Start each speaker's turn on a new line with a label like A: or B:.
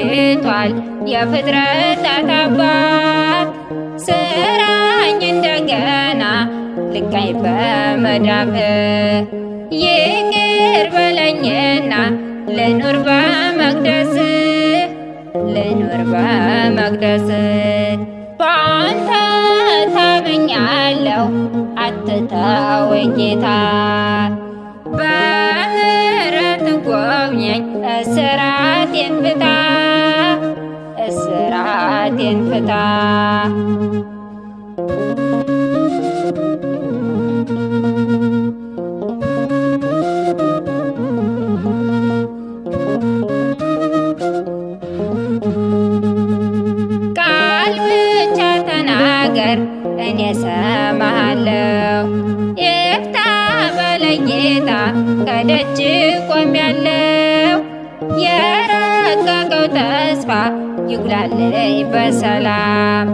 A: ተመችቷል የፍጥረታት አባት። ስራኝ እንደገና ልቃኝ በመዳፍ ይቅር በለኝና ልኑር በመቅደስ ልኑር በመቅደስ። በአንተ ታምኛለሁ አትተወኝ ጌታ፣ በምሕረት ጎብኘኝ እስራቴን ፍታ እስራቴን ፍታ። ቃል ብቻ ተናገር እኔ እሰማሃለሁ፣ ይፍታ በለኝ ጌታ ከደጅ ቆሜያለሁ። የረቀቀው ተስፋ ይጉላልኝ በሰላም